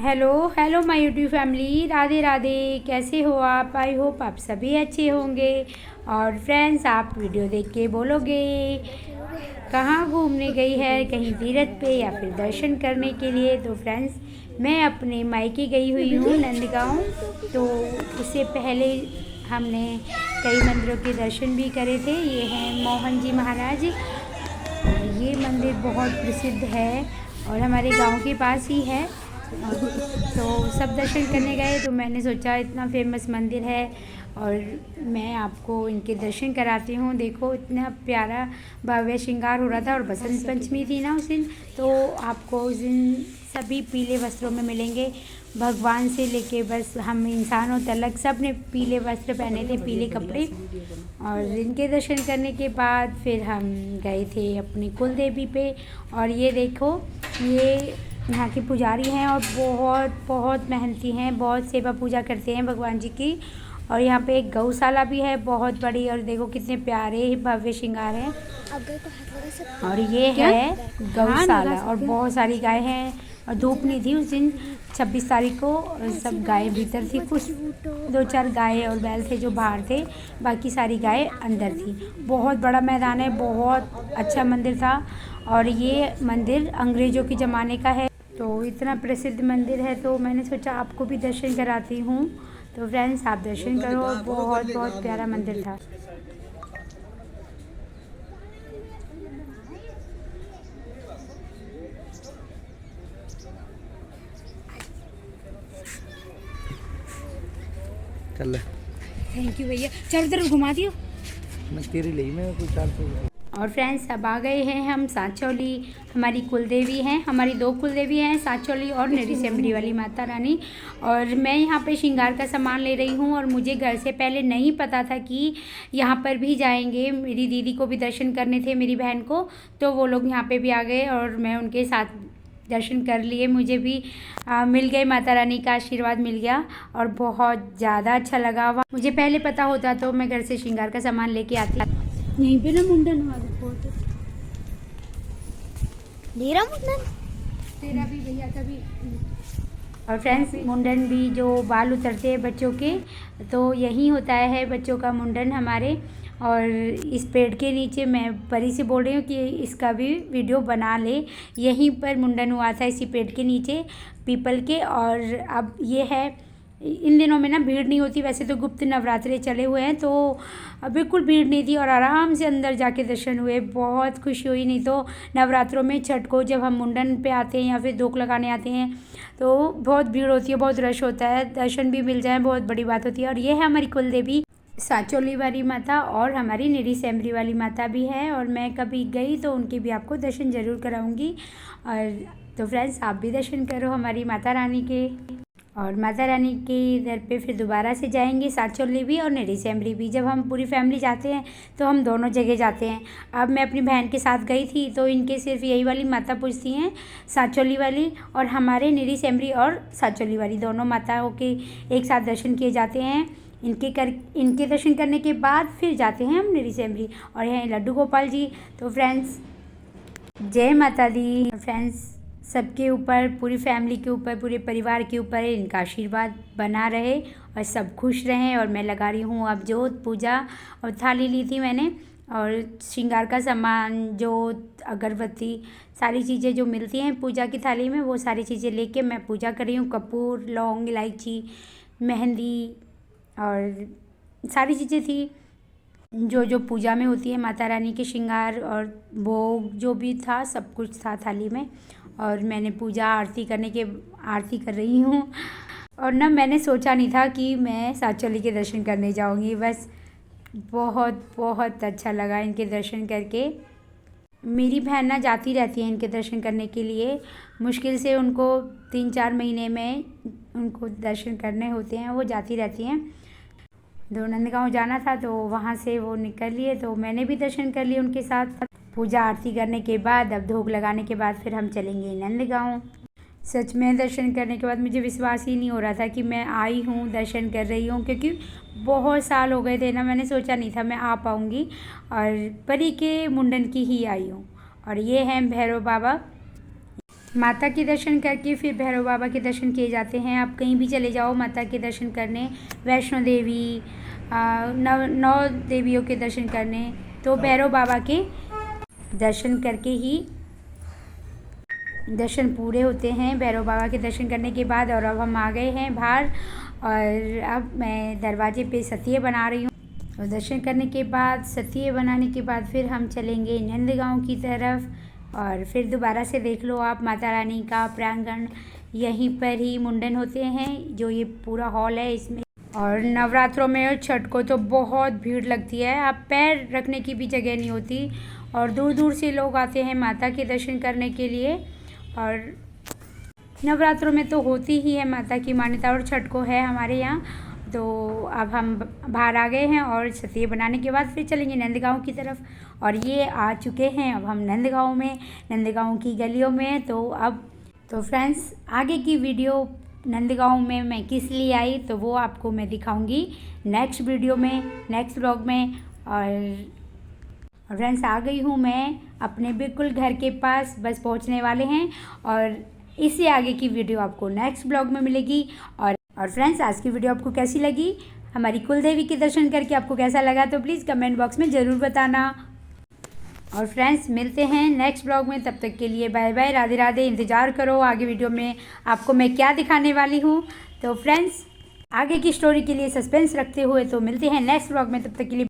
Hello hello my YouTube family, Radhe Radhe. कैसे हो आप? आई होप आप सभी अच्छे होंगे। और फ्रेंड्स, आप वीडियो देख के बोलोगे कहाँ घूमने गई है, कहीं तीर्थ पे या फिर दर्शन करने के लिए। तो फ्रेंड्स, मैं अपने मायके गई हुई हूँ नंदगांव। तो उससे पहले हमने कई मंदिरों के दर्शन भी करे थे। ये हैं मोहन जी महाराज। ये मंदिर बहुत प्रसिद्ध है और हमारे गांव के पास ही है। तो सब दर्शन करने गए, तो मैंने सोचा इतना फेमस मंदिर है और मैं आपको इनके दर्शन कराती हूँ। देखो, इतना प्यारा भव्य श्रृंगार हो रहा था और बसंत पंचमी थी ना उस दिन। तो आपको उस दिन सभी पीले वस्त्रों में मिलेंगे। भगवान से लेके बस हम इंसानों तलक सब ने पीले वस्त्र पहने थे, पीले कपड़े। और इनके दर्शन करने के बाद फिर हम गए थे अपनी कुल देवी पे। और ये देखो, ये यहाँ के पुजारी हैं और बहुत बहुत मेहनती हैं, बहुत सेवा पूजा करते हैं भगवान जी की। और यहाँ पे एक गौशाला भी है बहुत बड़ी, और देखो कितने प्यारे भव्य श्रृंगार हैं। और ये है गौशाला और बहुत सारी गाय हैं। और धूप नहीं थी उस दिन 26 तारीख को, सब गाय भीतर थी। कुछ 2-4 गाय और बैल थे जो बाहर थे, बाकी सारी गाय अंदर थी। बहुत बड़ा मैदान है, बहुत अच्छा मंदिर था। और ये मंदिर अंग्रेज़ों के ज़माने का है। तो इतना प्रसिद्ध मंदिर है, तो मैंने सोचा आपको भी दर्शन कराती हूँ। तो फ्रेंड्स, आप दर्शन करो। बहुत बहुत प्यारा मंदिर था। चल थैंक यू भैया, चल इधर घुमा दियो। मैं तेरी ली मैं कोई 400। और फ्रेंड्स, अब आ गए हैं हम सांचौली। हमारी कुलदेवी हैं, हमारी 2 कुलदेवी हैं, सांचौली और नेरी सेमरी वाली माता रानी। और मैं यहाँ पे श्रृंगार का सामान ले रही हूँ और मुझे घर से पहले नहीं पता था कि यहाँ पर भी जाएंगे। मेरी दीदी को भी दर्शन करने थे, मेरी बहन को। तो वो लोग यहाँ पे भी आ गए और मैं उनके साथ दर्शन कर लिए। मुझे भी मिल गए, माता रानी का आशीर्वाद मिल गया और बहुत ज़्यादा अच्छा लगा। वहाँ मुझे पहले पता होता तो मैं घर से श्रृंगार का सामान लेके आती। यहीं पे ना मुंडन हुआ था, मेरा मुंडन तेरा भी भैया का भी। और फ्रेंड्स, मुंडन भी जो बाल उतरते हैं बच्चों के, तो यही होता है बच्चों का मुंडन हमारे। और इस पेड़ के नीचे, मैं परी से बोल रही हूँ कि इसका भी वीडियो बना ले। यहीं पर मुंडन हुआ था, इसी पेड़ के नीचे, पीपल के। और अब ये है, इन दिनों में ना भीड़ नहीं होती। वैसे तो गुप्त नवरात्रे चले हुए हैं, तो बिल्कुल भीड़ नहीं थी और आराम से अंदर जाके दर्शन हुए। बहुत खुशी हुई। नहीं तो नवरात्रों में छठ को जब हम मुंडन पे आते हैं या फिर धोख लगाने आते हैं, तो बहुत भीड़ होती है, बहुत रश होता है। दर्शन भी मिल जाए बहुत बड़ी बात होती है। और ये है हमारी कुलदेवी सांचौली वाली माता, और हमारी नेरी सेमरी वाली माता भी है। और मैं कभी गई तो उनके भी आपको दर्शन ज़रूर कराऊंगी। और तो फ्रेंड्स, आप भी दर्शन करो हमारी माता रानी के। और माता रानी के दर पे फिर दोबारा से जाएंगे, सांचौली भी और नेरी सेमरी भी। जब हम पूरी फैमिली जाते हैं तो हम दोनों जगह जाते हैं। अब मैं अपनी बहन के साथ गई थी, तो इनके सिर्फ यही वाली माता पूजती हैं, सांचौली वाली। और हमारे नेरी सेमरी और सांचौली वाली दोनों माताओं के एक साथ दर्शन किए जाते हैं। इनके दर्शन करने के बाद फिर जाते हैं हम नेरी सेमरी। और यहाँ लड्डू गोपाल जी। तो फ्रेंड्स, जय माता दी। फ्रेंड्स, सबके ऊपर, पूरी फैमिली के ऊपर, पूरे परिवार के ऊपर इनका आशीर्वाद बना रहे और सब खुश रहें। और मैं लगा रही हूँ अब जोत, पूजा। और थाली ली थी मैंने, और श्रृंगार का सामान, जोत, अगरबत्ती, सारी चीज़ें जो मिलती हैं पूजा की थाली में, वो सारी चीज़ें लेके मैं पूजा कर रही हूँ। कपूर, लौंग, इलायची, मेहंदी और सारी चीज़ें थी जो जो पूजा में होती है माता रानी के श्रृंगार। और भोग जो भी था, सब कुछ था थाली में। और मैंने पूजा आरती कर रही हूँ। और ना, मैंने सोचा नहीं था कि मैं सांचौली के दर्शन करने जाऊँगी। बस बहुत बहुत अच्छा लगा इनके दर्शन करके। मेरी बहन ना जाती रहती है इनके दर्शन करने के लिए। मुश्किल से उनको 3-4 महीने में उनको दर्शन करने होते हैं, वो जाती रहती हैं। तो नंदगांव जाना था, तो वहाँ से वो निकल लिए, तो मैंने भी दर्शन कर लिए उनके साथ। पूजा आरती करने के बाद, अब धूप लगाने के बाद फिर हम चलेंगे नंदगांव। सच में दर्शन करने के बाद मुझे विश्वास ही नहीं हो रहा था कि मैं आई हूँ, दर्शन कर रही हूँ। क्योंकि बहुत साल हो गए थे ना, मैंने सोचा नहीं था मैं आ पाऊँगी। और परी के मुंडन की ही आई हूँ। और ये हैं भैरव बाबा। माता के दर्शन करके फिर भैरव बाबा के दर्शन किए जाते हैं। आप कहीं भी चले जाओ माता के दर्शन करने, वैष्णो देवी, नौ देवियों के दर्शन करने, तो भैरव बाबा के दर्शन करके ही दर्शन पूरे होते हैं भैरव बाबा के दर्शन करने के बाद। और अब हम आ गए हैं बाहर और अब मैं दरवाजे पे सतिये बना रही हूँ। और दर्शन करने के बाद, सतिये बनाने के बाद फिर हम चलेंगे नंदगांव की तरफ। और फिर दोबारा से देख लो आप माता रानी का प्रांगण, यहीं पर ही मुंडन होते हैं, जो ये पूरा हॉल है इसमें। और नवरात्रों में और छठ को तो बहुत भीड़ लगती है, आप पैर रखने की भी जगह नहीं होती। और दूर दूर से लोग आते हैं माता के दर्शन करने के लिए। और नवरात्रों में तो होती ही है माता की मान्यता, और छठ को है हमारे यहाँ। तो अब हम बाहर आ गए हैं और सतिये बनाने के बाद फिर चलेंगे नंदगांव की तरफ। और ये आ चुके हैं अब हम नंदगांव में, नंदगांव की गलियों में। तो फ्रेंड्स, आगे की वीडियो नंदगांव में मैं किस लिए आई तो वो आपको मैं दिखाऊंगी नेक्स्ट वीडियो में, नेक्स्ट ब्लॉग में। और फ्रेंड्स, आ गई हूँ मैं अपने बिल्कुल घर के पास, बस पहुँचने वाले हैं। और इससे आगे की वीडियो आपको नेक्स्ट ब्लॉग में मिलेगी। और फ्रेंड्स, आज की वीडियो आपको कैसी लगी, हमारी कुल देवी के दर्शन करके आपको कैसा लगा, तो प्लीज़ कमेंट बॉक्स में ज़रूर बताना। और फ्रेंड्स, मिलते हैं नेक्स्ट ब्लॉग में, तब तक के लिए बाय बाय, राधे राधे। इंतज़ार करो आगे वीडियो में आपको मैं क्या दिखाने वाली हूँ। तो फ्रेंड्स, आगे की स्टोरी के लिए सस्पेंस रखते हुए तो मिलते हैं नेक्स्ट ब्लॉग में, तब तक के लिए